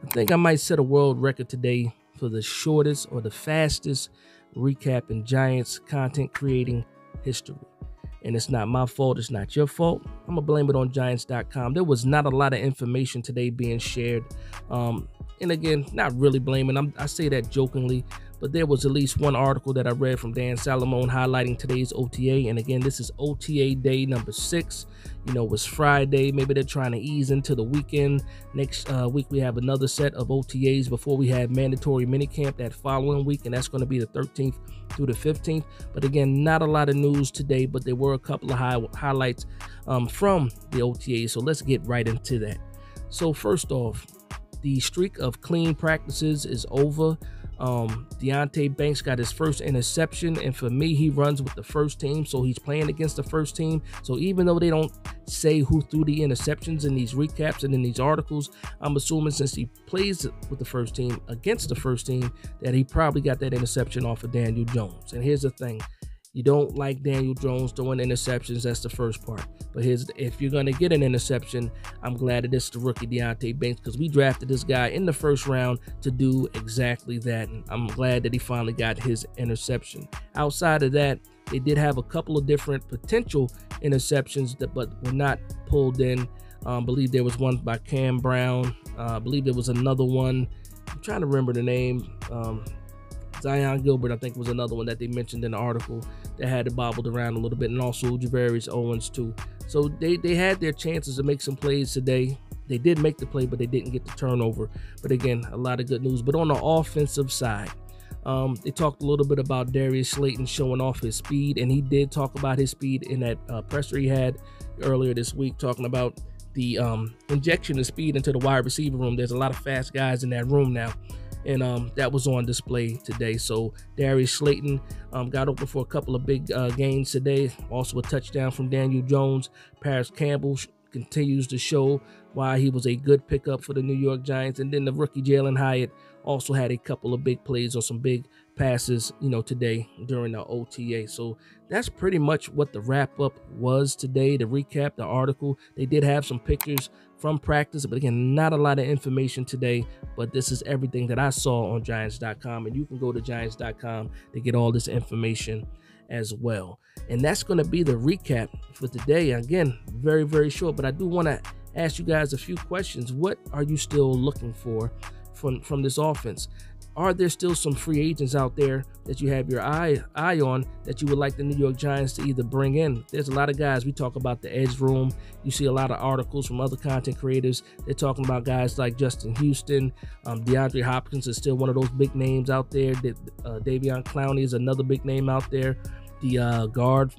I think I might set a world record today for the shortest or the fastest recap in Giants content creating history. And it's not my fault. It's not your fault. I'm going to blame it on Giants.com. There was not a lot of information today being shared. And again, not really blaming. I say that jokingly, but there was at least one article that I read from Dan Salamone highlighting today's OTA. And again, this is OTA day number 6. You know, it was Friday. Maybe they're trying to ease into the weekend. Next week, we have another set of OTAs before we have mandatory minicamp that following week. And that's going to be the 13th through the 15th. But again, not a lot of news today, but there were a couple of highlights from the OTAs. So let's get right into that. So first off, the streak of clean practices is over. Deonte Banks got his first interception, and for me, he runs with the first team, so he's playing against the first team. So even though they don't say who threw the interceptions in these recaps and in these articles, I'm assuming since he plays with the first team against the first team that he probably got that interception off of Daniel Jones. And here's the thing. You don't like Daniel Jones throwing interceptions. That's the first part. But if you're going to get an interception, I'm glad that it's the rookie Deonte Banks, because we drafted this guy in the first round to do exactly that. And I'm glad that he finally got his interception. Outside of that, they did have a couple of different potential interceptions, but were not pulled in. I believe there was one by Cam Brown. I believe there was another one. I'm trying to remember the name. Zion Gilbert, I think, was another one that they mentioned in the article that had it bobbled around a little bit, and also Javarius Owens too. So they had their chances to make some plays today. They did make the play, but they didn't get the turnover. But again, a lot of good news. But on the offensive side, they talked a little bit about Darius Slayton showing off his speed, and he did talk about his speed in that presser he had earlier this week, talking about the injection of speed into the wide receiver room. There's a lot of fast guys in that room now. And that was on display today. So Darius Slayton got open for a couple of big gains today. Also a touchdown from Daniel Jones. Paris Campbell continues to show why he was a good pickup for the New York Giants. And then the rookie Jalen Hyatt also had a couple of big plays on some big passes, you know, today during the OTA. So that's pretty much what the wrap-up was today, the recap, the article. They did have some pictures from practice, but again, not a lot of information today, but this is everything that I saw on Giants.com, and you can go to Giants.com to get all this information as well. And that's going to be the recap for today. Again, very, very short, but I do want to ask you guys a few questions. What are you still looking for from this offense? Are there still some free agents out there that you have your eye on that you would like the New York Giants to either bring in? There's a lot of guys. We talk about the edge room. You see a lot of articles from other content creators. They're talking about guys like Justin Houston. DeAndre Hopkins is still one of those big names out there. Davion Clowney is another big name out there. The guard,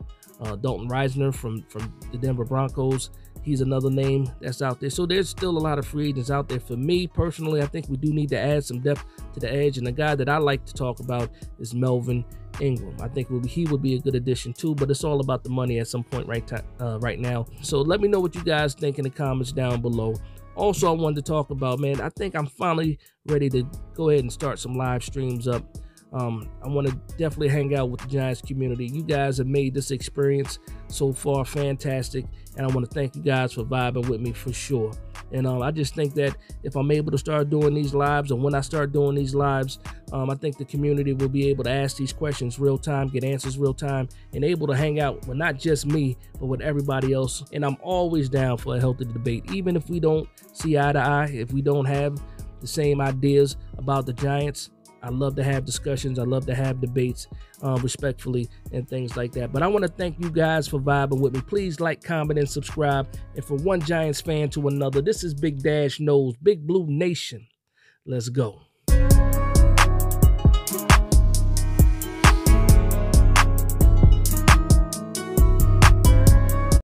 Dalton Reisner from the Denver Broncos. He's another name that's out there. So there's still a lot of free agents out there. For me, personally, I think we do need to add some depth to the edge. And the guy that I like to talk about is Melvin Ingram. I think he would be a good addition too, but it's all about the money at some point right now. So let me know what you guys think in the comments down below. Also, I wanted to talk about, man, I think I'm finally ready to go ahead and start some live streams up. I want to definitely hang out with the Giants community. You guys have made this experience so far fantastic, and I want to thank you guys for vibing with me for sure. And I just think that if I'm able to start doing these lives, and when I start doing these lives, I think the community will be able to ask these questions real time, get answers real time, and able to hang out with not just me, but with everybody else. And I'm always down for a healthy debate, even if we don't see eye to eye, if we don't have the same ideas about the Giants. I love to have discussions. I love to have debates respectfully and things like that. But I want to thank you guys for vibing with me. Please like, comment, and subscribe. And from one Giants fan to another, this is Big Dash Knows, Big Blue Nation. Let's go.